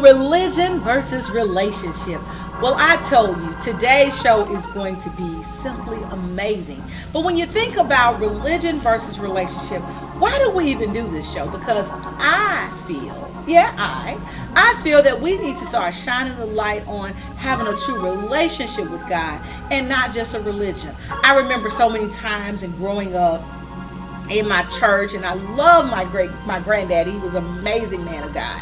religion versus relationship. Well, I told you, today's show is going to be simply amazing. But when you think about religion versus relationship, why do we even do this show? Because I feel that we need to start shining the light on having a true relationship with God and not just a religion. I remember so many times in growing up in my church, and I love my granddaddy. He was an amazing man of God.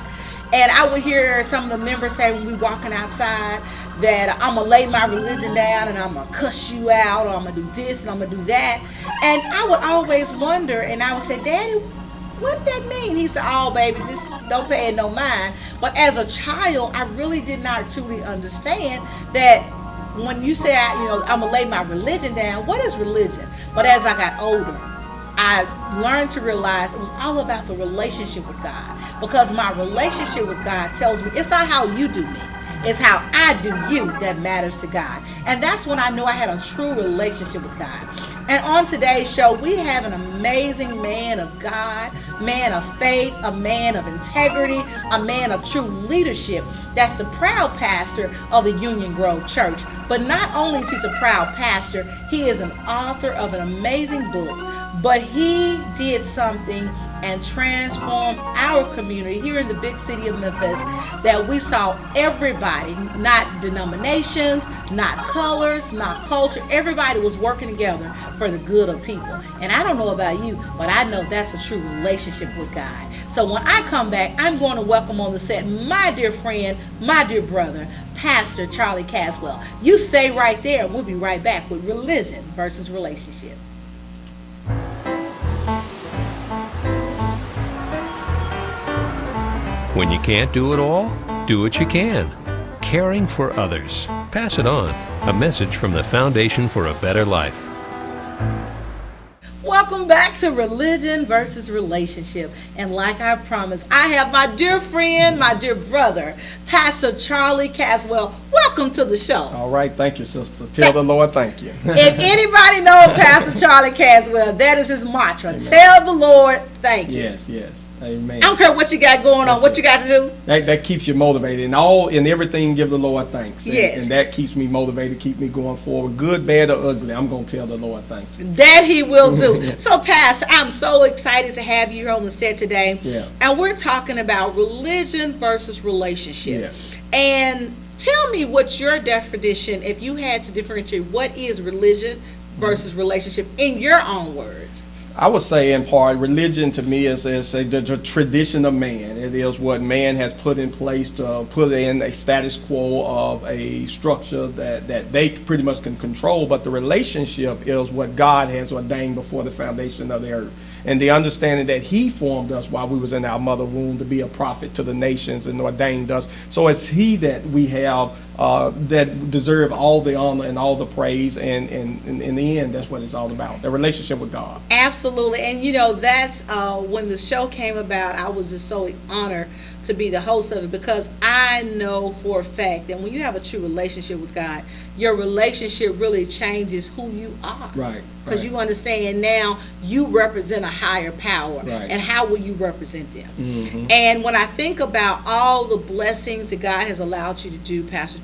And I would hear some of the members say when we walking outside that I'm going to lay my religion down and I'm going to cuss you out, or I'm going to do this and I'm going to do that. And I would always wonder, and I would say, Daddy, what did that mean? He said, oh, baby, just don't pay it no mind. But as a child, I really did not truly understand that when you say, I'm going to lay my religion down, what is religion? But as I got older, I learned to realize it was all about the relationship with God. Because my relationship with God tells me it's not how you do me, it's how I do you that matters to God. And that's when I knew I had a true relationship with God. And on today's show, we have an amazing man of God, man of faith, a man of integrity, a man of true leadership. That's the proud pastor of the Union Grove Church. But not only is he a proud pastor, he is an author of an amazing book. But he did something and transformed our community here in the big city of Memphis, that we saw everybody, not denominations, not colors, not culture, everybody was working together for the good of people. And I don't know about you, but I know that's a true relationship with God. So when I come back, I'm going to welcome on the set my dear friend, my dear brother, Pastor Charlie Caswell. You stay right there and we'll be right back with religion versus relationship. When you can't do it all, do what you can. Caring for others. Pass it on. A message from the Foundation for a Better Life. Welcome back to Religion versus Relationship. And like I promised, I have my dear friend, my dear brother, Pastor Charlie Caswell. Welcome to the show. All right. Thank you, sister. Tell the Lord thank you. If anybody knows Pastor Charlie Caswell, that is his mantra. Amen. Tell the Lord thank you. Yes. Amen. I don't care what you got going on, what you got to do. That keeps you motivated. In everything, give the Lord thanks. Yes. And that keeps me motivated, keep me going forward. Good, bad, or ugly, I'm going to tell the Lord thank you. That he will do. So, Pastor, I'm so excited to have you here on the set today. Yeah. And we're talking about religion versus relationship. Yeah. And tell me what's your definition, if you had to differentiate, what is religion versus relationship in your own words? I would say, in part, religion to me is the tradition of man. It is what man has put in place to put in a status quo of a structure that they pretty much can control. But the relationship is what God has ordained before the foundation of the earth. And the understanding that he formed us while we was in our mother womb to be a prophet to the nations and ordained us. So it's he that we have that deserve all the honor and all the praise. And in the end, that's what it's all about, the relationship with God. Absolutely. And, that's when the show came about, I was just so honored to be the host of it, because I know for a fact that when you have a true relationship with God, your relationship really changes who you are. Right. Because you understand now you represent a higher power. Right. And how will you represent them? Mm-hmm. And when I think about all the blessings that God has allowed you to do, Pastor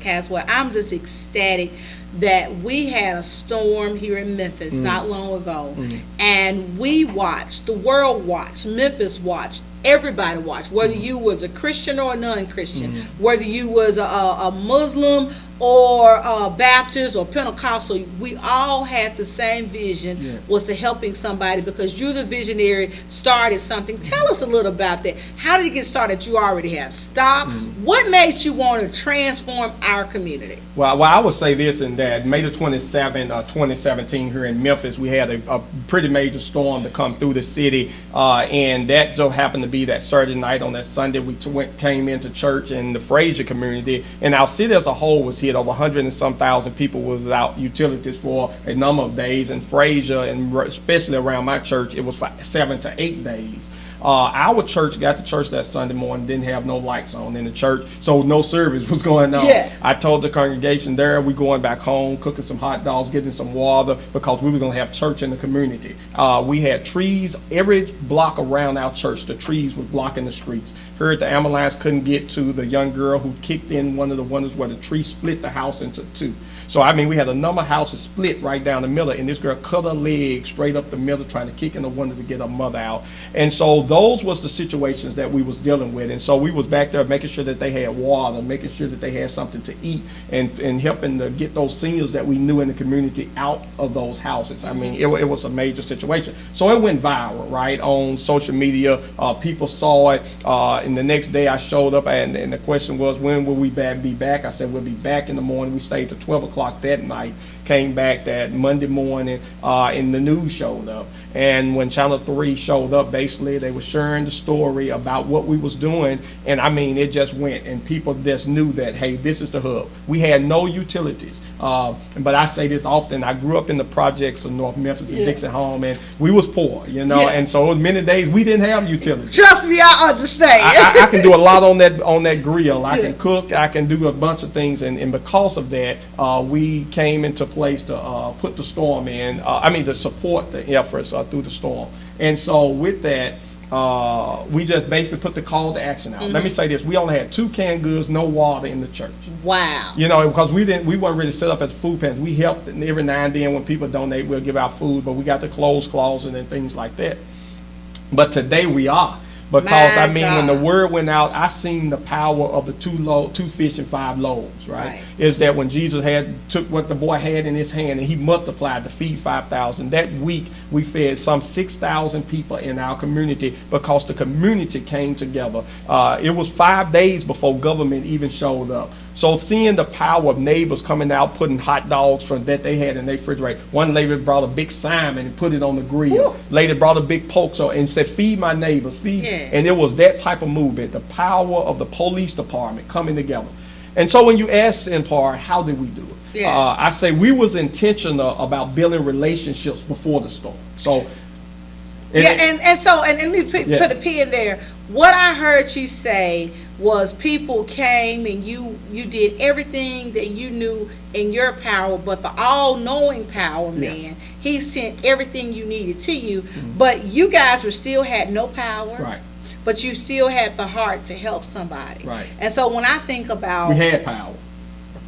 Caswell, I'm just ecstatic that we had a storm here in Memphis not long ago. And we watched, the world watched, Memphis watched, everybody watched, whether you was a Christian or a non-Christian, whether you was a Muslim or Baptist or Pentecostal, we all had the same vision, was to helping somebody, because you're the visionary, started something. Tell us a little about that. How did it get started? You already have stopped. What made you want to transform our community? Well, I would say this, and that May the 27th, 2017 here in Memphis, we had a pretty major storm to come through the city, and that so happened to be that Saturday night. On that Sunday, we came into church in the Frazier community, and our city as a whole was hit. Over 100 and some thousand people were without utilities for a number of days. In Frazier, and especially around my church, it was for 7 to 8 days. Our church got to church that Sunday morning, didn't have no lights on in the church, so no service was going on. I told the congregation there, we going back home, cooking some hot dogs, getting some water, because we were going to have church in the community. We had trees every block around our church. The trees were blocking the streets. heard the ambulance couldn't get to the young girl who kicked in one of the windows where the tree split the house into two. So, I mean, we had a number of houses split right down the middle, and this girl cut her leg straight up the middle trying to kick in the window to get her mother out. And so those was the situations that we was dealing with. And so we was back there making sure that they had water, making sure that they had something to eat, and helping to get those seniors that we knew in the community out of those houses. I mean, it was a major situation. So it went viral, right, on social media. People saw it. And the next day I showed up, and the question was, when will we be back? I said, we'll be back in the morning. We stayed till 12 o'clock that night, came back that Monday morning, and the news showed up. And when Channel 3 showed up, basically they were sharing the story about what we was doing, and I mean, it just went, and people just knew that, hey, this is the hub. We had no utilities, but I say this often, I grew up in the projects of North Memphis and Dixon Home, and we was poor, you know, and so many days we didn't have utilities. Trust me, I understand. I can do a lot on that grill. I can cook, I can do a bunch of things, and because of that, we came into place to put the storm in, to support the efforts through the storm. And so with that, we just basically put the call to action out. Let me say this, we only had 2 canned goods, no water in the church. Wow. You know, because we weren't really set up at the food pantry. We helped every now and then when people donate, we'll give out food, but we got the clothes closet and things like that. But today we are. Because, I mean, when the word went out, I seen the power of the 2 fish and 5 loaves, right? Is that when Jesus took what the boy had in his hand and he multiplied to feed 5,000. That week, we fed some 6,000 people in our community because the community came together. It was 5 days before government even showed up. So seeing the power of neighbors coming out, putting hot dogs from that they had in their refrigerator. One lady brought a big Simon and put it on the grill. Woo. Lady brought a big poke and said, feed my neighbors, feed. Yeah. And it was that type of movement, the power of the police department coming together. And so when you ask in part, how did we do it? Yeah. I say we was intentional about building relationships before the storm. So. And let me put a pin there. What I heard you say was people came and you did everything that you knew in your power, but the all-knowing power, man, he sent everything you needed to you, but you guys still had no power. Right. But you still had the heart to help somebody. Right. And so when I think about... We had power.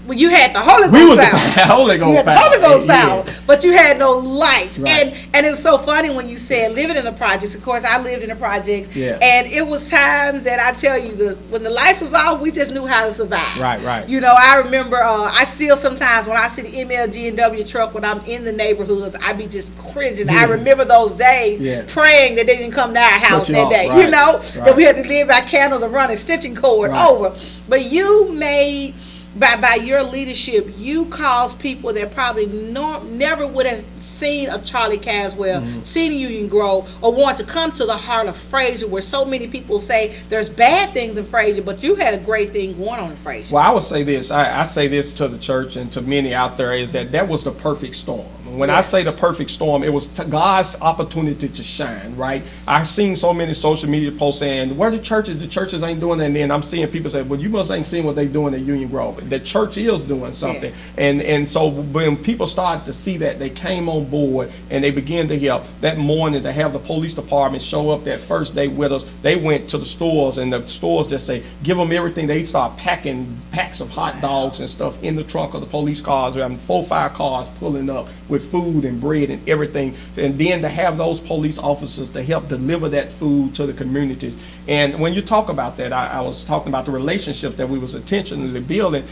Well, you had the Holy Ghost power. Holy Ghost power. Holy Ghost power, but you had no lights. Right. And it was so funny when you said living in the projects. Of course, I lived in the projects, and it was times that I tell you, when the lights was off, we just knew how to survive. Right. You know, I remember, I still sometimes when I see the MLG&W truck when I'm in the neighborhoods, I be just cringing. I remember those days praying that they didn't come to our house that day. Right. You know, that we had to live by candles and run extension cord over. But you made... By your leadership, you caused people that probably never would have seen a Charlie Caswell, seen a Union Grove, or want to come to the heart of Frazier, where so many people say there's bad things in Frazier, but you had a great thing going on in Frazier. Well, I would say this. I say this to the church and to many out there, is that was the perfect storm. When I say the perfect storm, it was God's opportunity to shine, right? I've seen so many social media posts saying, where the churches ain't doing that. And then I'm seeing people say, well, you must ain't seen what they doing at Union Grove. The church is doing something. And so when people started to see that, they came on board and they began to help. That morning, to have the police department show up that first day with us, they went to the stores, and the stores just say, give them everything. They start packing packs of hot dogs and stuff in the trunk of the police cars. We're having 4 or 5 cars pulling up with food and bread and everything, and then to have those police officers to help deliver that food to the communities. And when you talk about that, I was talking about the relationship that we was intentionally building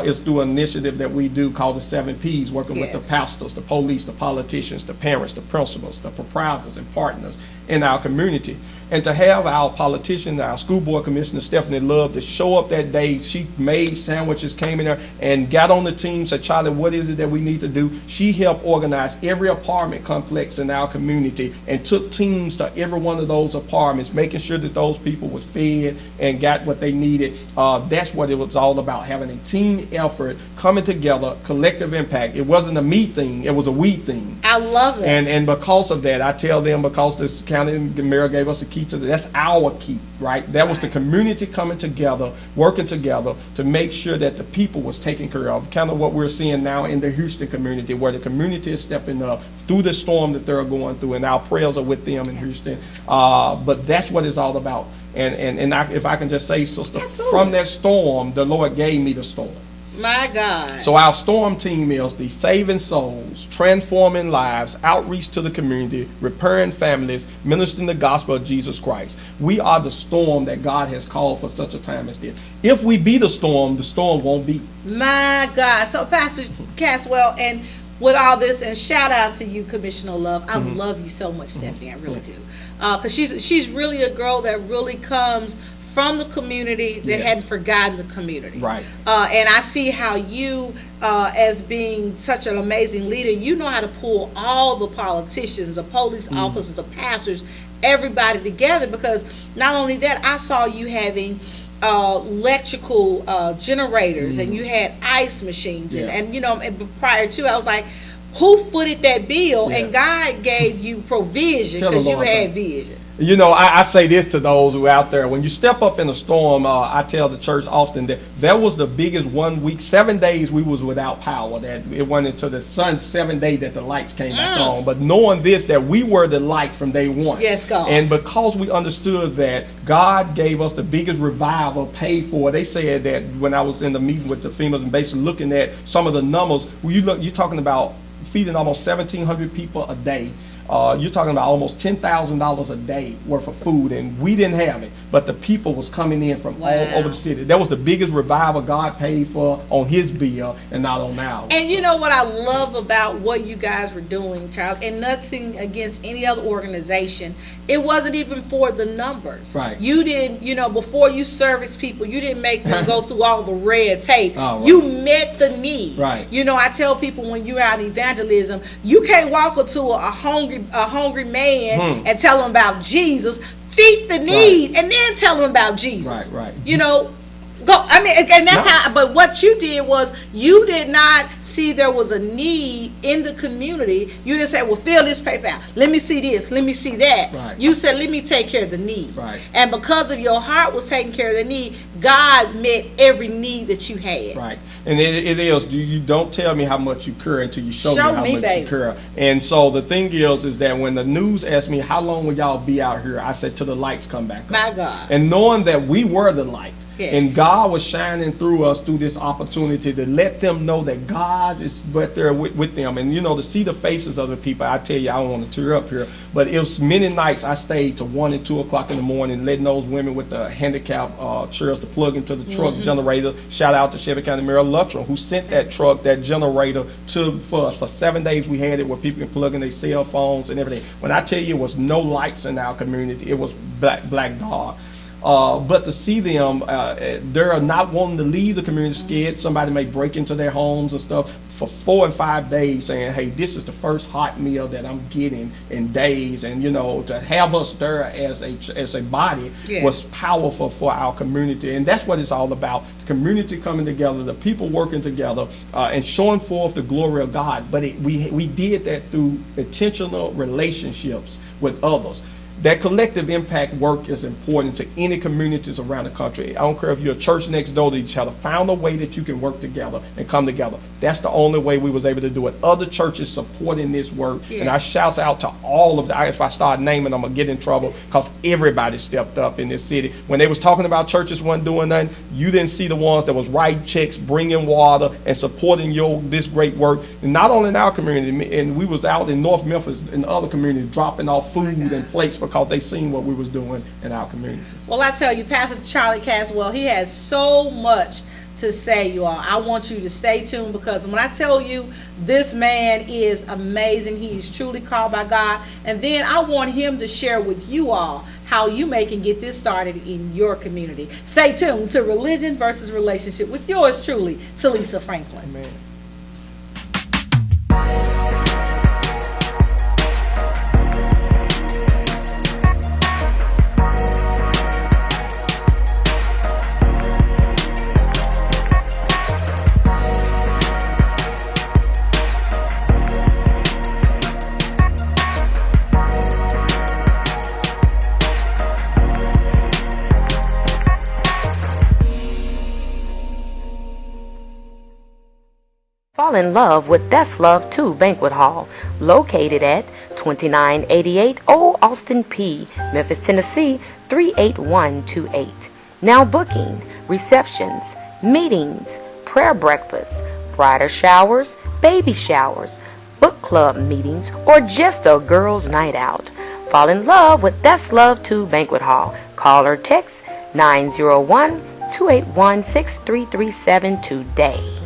is through an initiative that we do called the 7 Ps, working with the pastors, the police, the politicians, the parents, the principals, the proprietors and partners in our community. And to have our politician, our school board commissioner, Stephanie Love, to show up that day. She made sandwiches, came in there and got on the team, said, Charlie, what is it that we need to do? She helped organize every apartment complex in our community and took teams to every one of those apartments, making sure that those people was fed and got what they needed. That's what it was all about, having a team effort, coming together, collective impact. It wasn't a me thing, it was a we thing. I love it. And because of that, I tell them, because the county mayor gave us the key to that's our key, right? That was the community coming together, working together to make sure that the people was taken care of. Kind of what we're seeing now in the Houston community, where the community is stepping up through the storm that they're going through, and our prayers are with them in Houston. But that's what it's all about. If I can just say, sister, Absolutely. from that storm, the Lord gave me the storm. My God. So our storm team is the saving souls, transforming lives, outreach to the community, repairing families, ministering the gospel of Jesus Christ. We are the storm that God has called for such a time as this. If we be the storm won't be. My God. So Pastor Caswell, and with all this, and shout out to you, Commissioner Love. I love you so much, Stephanie. I really do. Because she's really a girl that really comes from the community that hadn't forgotten the community. Right. And I see how you, as being such an amazing leader, you know how to pull all the politicians, the police officers, the pastors, everybody together. Because not only that, I saw you having electrical generators, and you had ice machines, and you know, and prior to, I was like, who footed that bill? And God gave you provision because you had vision. You know, I say this to those who are out there. When you step up in a storm, I tell the church often that was the biggest 1 week, 7 days we was without power. That it went into the sun 7 days that the lights came back on. But knowing this, that we were the light from day one. Yes, God. And because we understood that God gave us the biggest revival paid for, they said that when I was in the meeting with the females and basically looking at some of the numbers, you're talking about feeding almost 1,700 people a day. You're talking about almost $10,000 a day worth of food, and we didn't have it, but the people was coming in from all over the city. That was the biggest revival God paid for on his bill and not on ours. And you know what I love about what you guys were doing, Charles, and nothing against any other organization, it wasn't even for the numbers. Right. You didn't, you know, before you service people, you didn't make them go through all the red tape. Oh, right. You met the need. Right. You know, I tell people when you're out in evangelism, you can't walk up to a hungry man and tell him about Jesus. Feed the need and then tell him about Jesus. Right. You know, go. I mean, and that's how. But what you did was you did not see there was a need in the community. You didn't say, "Well, fill this paper out. Let me see this. Let me see that." Right. You said, "Let me take care of the need." Right. And because of your heart was taking care of the need, God met every need that you had. Right. And it is. You don't tell me how much you care until you show me how much baby. you care. And so the thing is that when the news asked me how long will y'all be out here, I said till the lights come back on. My God. And knowing that we were the light. Yeah. And God was shining through us through this opportunity to let them know that God is right there with them. And, you know, to see the faces of the people, I tell you, I don't want to tear up here, but it was many nights I stayed to 1 and 2 o'clock in the morning, letting those women with the handicap chairs to plug into the truck generator. Shout out to Shelby County Mayor Luttrell, who sent that truck, that generator for us. For 7 days we had it where people can plug in their cell phones and everything. When I tell you it was no lights in our community, it was black dog. But to see them, they're not wanting to leave the community, scared somebody may break into their homes and stuff, for 4 and 5 days saying, hey, this is the first hot meal that I'm getting in days. And, you know, to have us there as a body was powerful for our community. And that's what it's all about. The community coming together, the people working together, and showing forth the glory of God. But we did that through intentional relationships with others. That collective impact work is important to any communities around the country. I don't care if you're a church next door, you have to find a way that you can work together and come together. That's the only way we was able to do it. Other churches supporting this work, and I shout out to all of them. If I start naming, I'm gonna get in trouble because everybody stepped up in this city. When they was talking about churches wasn't doing nothing, you didn't see the ones that was writing checks, bringing water, and supporting this great work. And not only in our community, and we was out in North Memphis and other communities dropping off food and plates because they seen what we was doing in our community. Well, I tell you, Pastor Charlie Caswell, he has so much to say, you all. I want you to stay tuned because when I tell you this man is amazing, he is truly called by God. And then I want him to share with you all how you can get this started in your community. Stay tuned to Religion versus Relationship with yours truly, Telisa Franklin. Amen. Fall in love with That's Love 2 Banquet Hall, located at 2988 Old Austin P, Memphis, Tennessee 38128. Now booking, receptions, meetings, prayer breakfasts, bridal showers, baby showers, book club meetings, or just a girls' night out. Fall in love with That's Love Too Banquet Hall. Call or text 901-281-6337 today.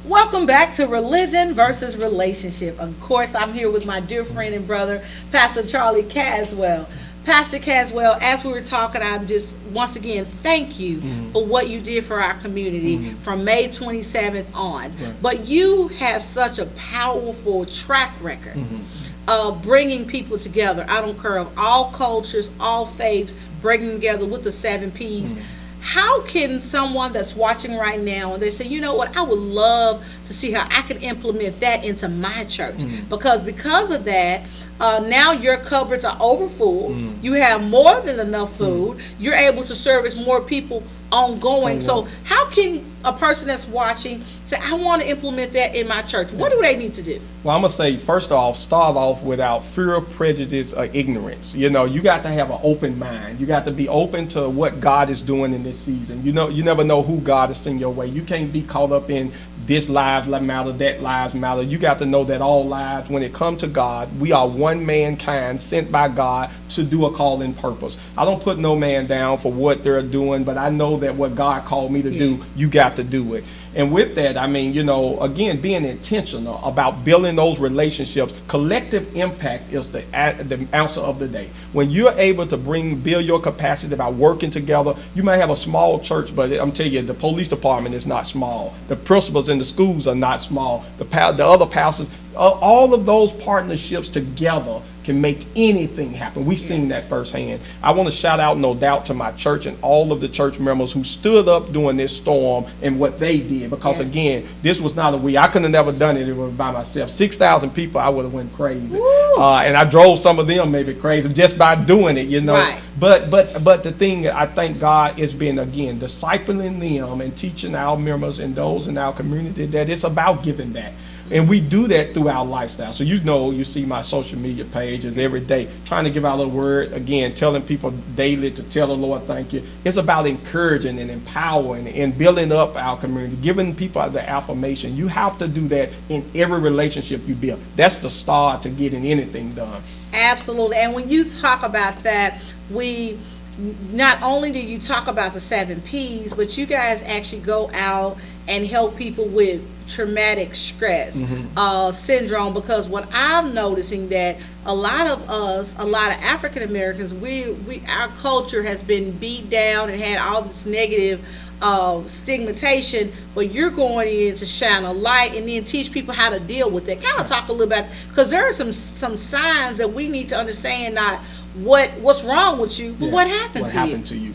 Welcome back to Religion versus Relationship. Of course, I'm here with my dear friend and brother, Pastor Charlie Caswell. Pastor Caswell, as we were talking, I'm just, once again, thank you for what you did for our community from May 27th on. Right. But you have such a powerful track record of bringing people together. I don't care of all cultures, all faiths, bringing together with the 7 Ps. How can someone that's watching right now and they say, you know what, I would love to see how I can implement that into my church, because of that, now your cupboards are overfull. You have more than enough food. You're able to service more people ongoing. So how can a person that's watching say, I want to implement that in my church? What do they need to do? Well, I'm going to say, first off, start off without fear, prejudice, or ignorance. You know, you got to have an open mind. You got to be open to what God is doing in this season. You know, you never know who God is sending your way. You can't be caught up in this lives matter, that lives matter. You got to know that all lives, when it comes to God, we are one mankind sent by God to do a calling purpose. I don't put no man down for what they're doing, but I know that what God called me to do, you got to do it. And with that, I mean, you know, again, being intentional about building those relationships. Collective impact is the answer of the day. When you're able to build your capacity about working together, you may have a small church, but I'm telling you, the police department is not small. The principals in the schools are not small. The other pastors, all of those partnerships together can make anything happen. We've seen that firsthand. I want to shout out, no doubt, to my church and all of the church members who stood up during this storm and what they did. Because again, this was not I couldn't have never done it by myself. 6,000 people, I would have went crazy. And I drove some of them maybe crazy just by doing it, you know. Right. But the thing, I thank God, is being, again, discipling them and teaching our members and those in our community that it's about giving back. And we do that through our lifestyle. So you see my social media pages every day, trying to give out a word, again, telling people daily to tell the Lord thank you. It's about encouraging and empowering and building up our community, giving people the affirmation. You have to do that in every relationship you build. That's the start to getting anything done. Absolutely. And when you talk about that, not only do you talk about the 7 Ps, but you guys actually go out and help people with traumatic stress syndrome, because what I'm noticing that a lot of African Americans, our culture has been beat down and had all this negative stigmatization, but you're going in to shine a light and then teach people how to deal with it. Kind of talk a little about, because there are some signs that we need to understand, not what's wrong with you, but what happened to you.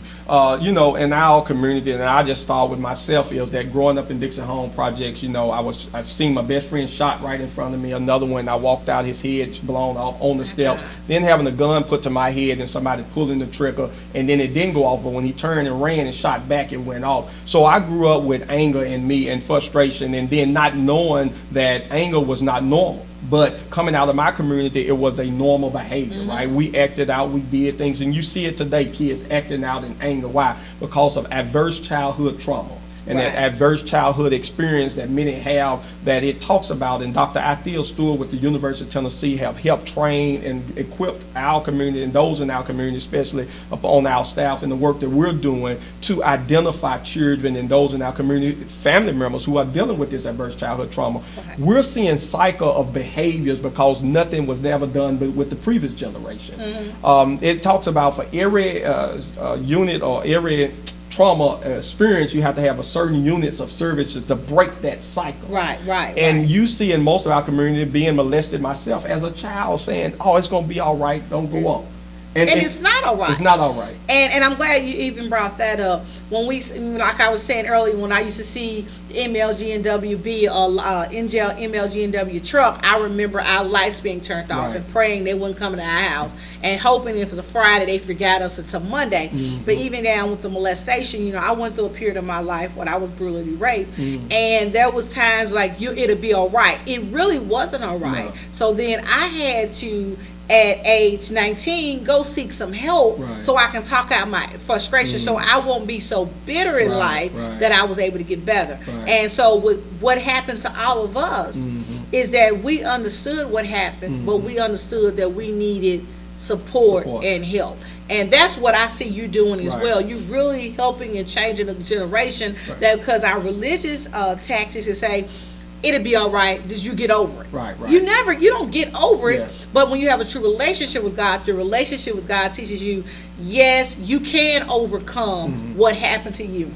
You know, in our community, and I just start with myself, is that growing up in Dixon Home Projects, you know, I've seen my best friend shot right in front of me. Another one, I walked out, his head blown off on the steps. Then having a gun put to my head and somebody pulling the trigger, and then it didn't go off, but when he turned and ran and shot back, it went off. So I grew up with anger in me and frustration, and then not knowing that anger was not normal. But coming out of my community, it was a normal behavior, right? We acted out, we did things, and you see it today, kids acting out in anger. Why? Because of adverse childhood trauma. And that adverse childhood experience that many have, that it talks about. And Dr. Athea Stewart with the University of Tennessee have helped train and equip our community, and those in our community, especially on our staff, and the work that we're doing to identify children and those in our community, family members who are dealing with this adverse childhood trauma. We're seeing cycle of behaviors because nothing was never done with the previous generation. It talks about for every unit or every trauma experience, you have to have a certain units of services to break that cycle. Right. And you see in most of our community, being molested myself as a child, saying, oh, it's going to be all right, don't go on. And it's not all right. It's not all right. And I'm glad you even brought that up. when we, like I was saying earlier, when I used to see the MLGNWB MLGNW truck, I remember our lights being turned off Right. and praying they wouldn't come to our house, and hoping if it was a Friday they forgot us until Monday. But even down with the molestation, I went through a period of my life when I was brutally raped, and there was times like it'll be all right. It really wasn't all right. No. So then I had to, at age 19, go seek some help, Right. so I can talk out my frustration, so I won't be so bitter in Right, life right. that I was able to get better. Right. And so with what happened to all of us is that we understood what happened, but we understood that we needed support and help. And that's what I see you doing as Right. well. You're really helping and changing the generation, Right. that because our religious tactics is say, it'll be all right, just you get over it. Right, right. You don't get over it. Yeah. But when you have a true relationship with God, the relationship with God teaches you, yes, you can overcome what happened to you.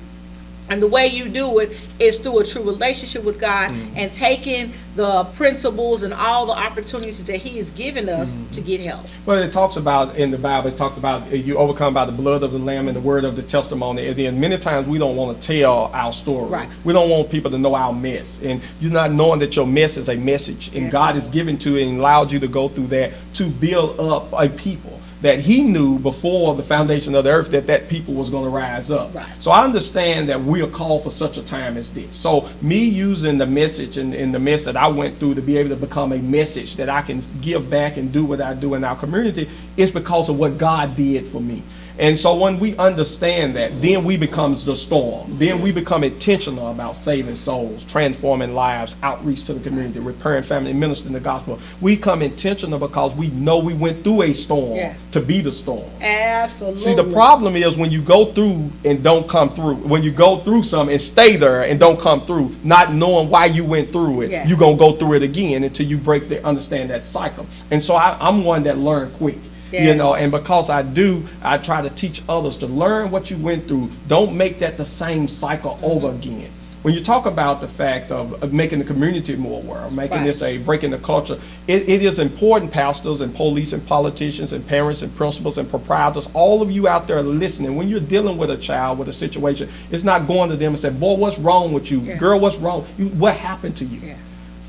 And the way you do it is through a true relationship with God and taking the principles and all the opportunities that He has given us to get help. Well, it talks about in the Bible, it talks about you overcome by the blood of the Lamb and the word of the testimony. And then many times we don't want to tell our story. Right. We don't want people to know our mess. And you're not knowing that your mess is a message. And Yes. God is given to you and allowed you to go through that to build up a people that He knew before the foundation of the earth that people was going to rise up. Right. So I understand that we are called for such a time as this. So me using the message and the mess that I went through to be able to become a message that I can give back and do what I do in our community is because of what God did for me. And so when we understand that, then we become the storm. Then we become intentional about saving souls, transforming lives, outreach to the community, repairing family, ministering the gospel. We become intentional because we know we went through a storm to be the storm. Absolutely. See, the problem is when you go through and don't come through. When you go through something and stay there and don't come through, not knowing why you went through it, you're going to go through it again until you understand that cycle. And so I'm one that learned quick. Yes. And because I try to teach others to learn what you went through. Don't make that the same cycle over again. When you talk about the fact of making the community more aware, making this breaking the culture, it is important, pastors and police and politicians and parents and principals and proprietors, all of you out there listening, when you're dealing with a child, with a situation, it's not going to them and saying, boy, what's wrong with you? Girl, what's wrong? What happened to you?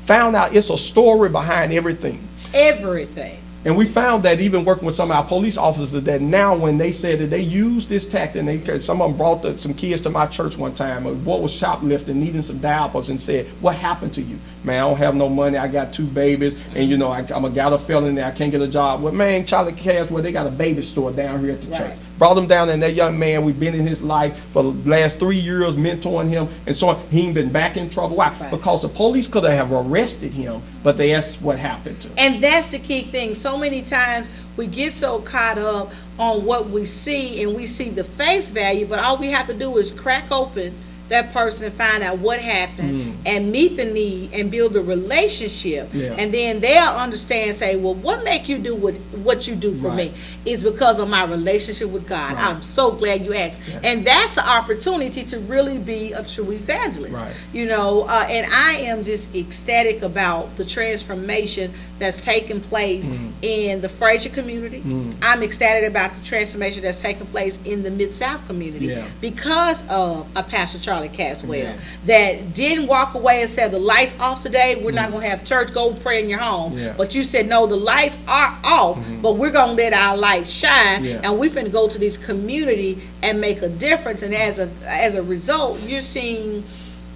Found out it's a story behind everything. Everything. And we found that even working with some of our police officers, that now when they said that they used this tactic, some of them brought some kids to my church one time, a boy was shoplifting, needing some diapers, and said, what happened to you? Man, I don't have no money, I got 2 babies, and I'm a got a felony, I can't get a job. Well, man, Charlie Cash, well, they got a baby store down here at the church. Brought him down, and that young man, we've been in his life for the last 3 years, mentoring him, and so on. He ain't been back in trouble. Why? Because the police could have arrested him, but they asked what happened to him. And that's the key thing. So many times we get so caught up on what we see, and we see the face value, but all we have to do is crack open that person and find out what happened and meet the need and build a relationship. And then they'll understand, say, well, what make you do what you do for me is because of my relationship with God. I'm so glad you asked. And that's the opportunity to really be a true evangelist. And I am just ecstatic about the transformation that's taking place in the Fraser community. I'm ecstatic about the transformation that's taking place in the Mid-South community because of a Pastor Charlie Caswell that didn't walk away and said, the lights off today, we're not going to have church, go pray in your home. But you said, no, the lights are off, but we're going to let our light shine, and we're going to go to this community and make a difference. And as a result, you're seeing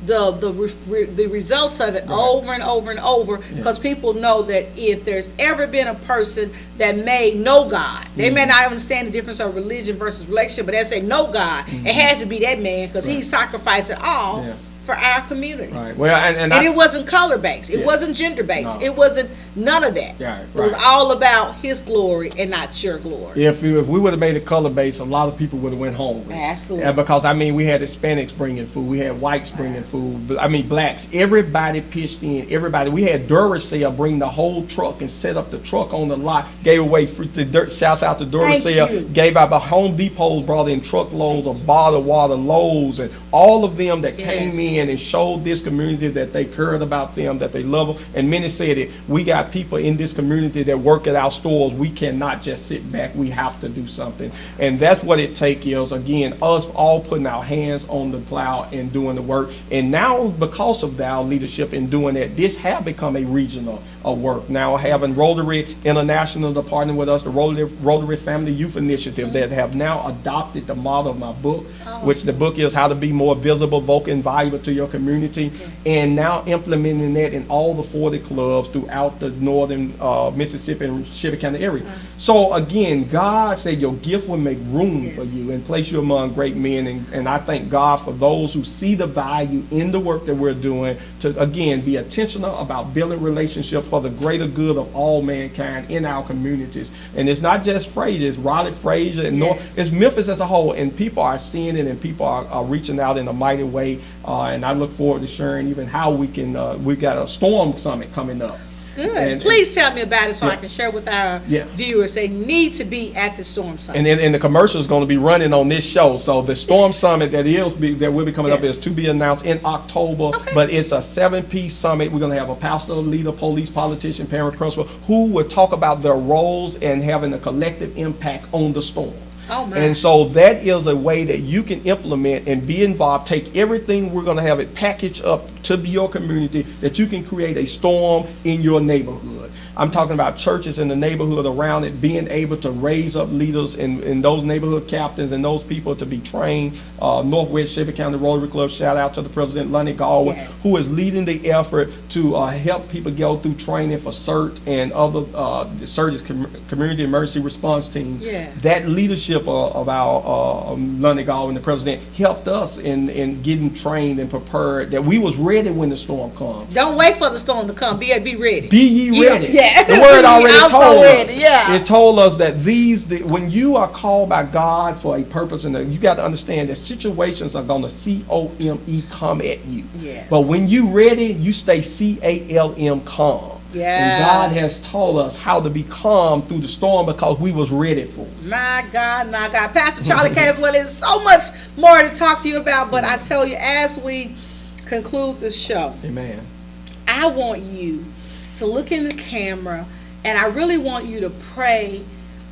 the results of it over and over and over, because people know that if there's ever been a person that may know God, they may not understand the difference of religion versus relationship, but they say know God, it has to be that man, because he sacrificed it all for our community. Well, and it wasn't color based, it wasn't gender based, it wasn't none of that. It was all about His glory and not your glory. If we would have made it color based, a lot of people would have went home. Absolutely. Because we had Hispanics bringing food, we had whites bringing food, blacks. Everybody pitched in. Everybody. We had Duracell bring the whole truck and set up the truck on the lot. Gave away free. Shouts out to Duracell. Gave out. Home Depot brought in truckloads of bottled water, Lowe's, and all of them that came in in and showed this community that they cared about them, that they love them. And many said it, we got people in this community that work at our stores. We cannot just sit back. We have to do something. And that's what it takes is, again, us all putting our hands on the plow and doing the work. And now, because of our leadership in doing that, this have become a regional work. Now, having Rotary International to partner with us, the Rotary Family Youth Initiative, that have now adopted the model of my book, which the book is How to Be More Visible, Vocal, and Valuable to Your Community, and now implementing that in all the 40 clubs throughout the northern Mississippi and Shelby County area. So again, God said your gift will make room for you and place you among great men, and I thank God for those who see the value in the work that we're doing to, again, be intentional about building relationships for the greater good of all mankind in our communities. And it's not just Fraser, it's Raleigh, Fraser, and North, it's Memphis as a whole, and people are seeing it and people are reaching out in a mighty way, and I look forward to sharing even how we can, we got a storm summit coming up. Good. And please tell me about it so I can share with our viewers. They need to be at the Storm Summit. And the commercial is going to be running on this show. So the Storm Summit that will be coming up is to be announced in October. But it's a 7-piece summit. We're going to have a pastor, leader, police, politician, parent, principal, who will talk about their roles and having a collective impact on the storm. Oh, man. And so that is a way that you can implement and be involved. Take everything, we're going to have it packaged up to your community, that you can create a storm in your neighborhood. I'm talking about churches in the neighborhood around it, being able to raise up leaders and those neighborhood captains and those people to be trained. Northwest Shelby County Rotary Club, shout out to the president, Lonnie Galway, who is leading the effort to help people go through training for CERT and other CERT is Community Emergency Response Team. That leadership of our Lonnie Galway, the president, helped us in getting trained and prepared, that we was ready when the storm comes. Don't wait for the storm to come. Be ready. Be ye ready. Yeah. The word already told us. Yeah. It told us that when you are called by God for a purpose, and you got to understand that situations are going to COME come at you. Yes. But when you ready, you stay CALM calm. Yes. And God has taught us how to be calm through the storm because we was ready for it. My God, my God. Pastor Charlie Caswell, there's so much more to talk to you about, but I tell you, as we conclude the show, Amen, I want you to look in the camera, and I really want you to pray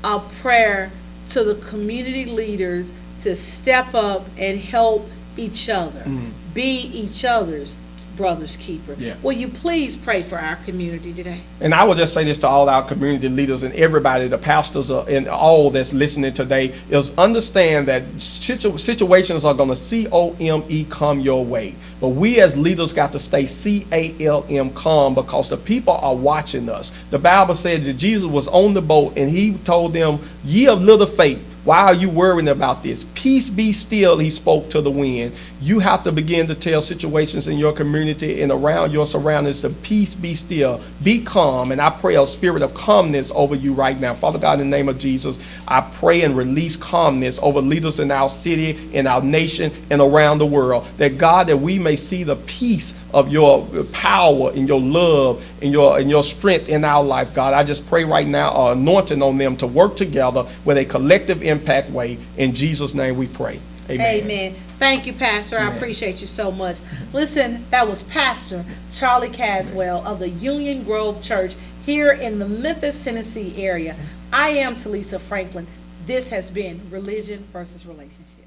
a prayer to the community leaders to step up and help each other, be each other's brother's keeper. Will you please pray for our community today? And I will just say this to all our community leaders and everybody, the pastors and all that's listening today, is understand that situations are going to COME come your way. But we as leaders got to stay CALM calm because the people are watching us. The Bible said that Jesus was on the boat and he told them, ye of little faith, why are you worrying about this? Peace be still, he spoke to the wind. You have to begin to tell situations in your community and around your surroundings to peace be still. Be calm. And I pray a spirit of calmness over you right now. Father God, in the name of Jesus, I pray and release calmness over leaders in our city, in our nation, and around the world. That God, that we may see the peace of your power and your love and your strength in our life, God. I just pray right now, anointing on them to work together with a collective impact way. In Jesus' name we pray. Amen. Amen. Thank you, Pastor. Amen. I appreciate you so much. Listen, that was Pastor Charlie Caswell of the Union Grove Church here in the Memphis, Tennessee area. I am Telisa Franklin. This has been Religion versus Relationship.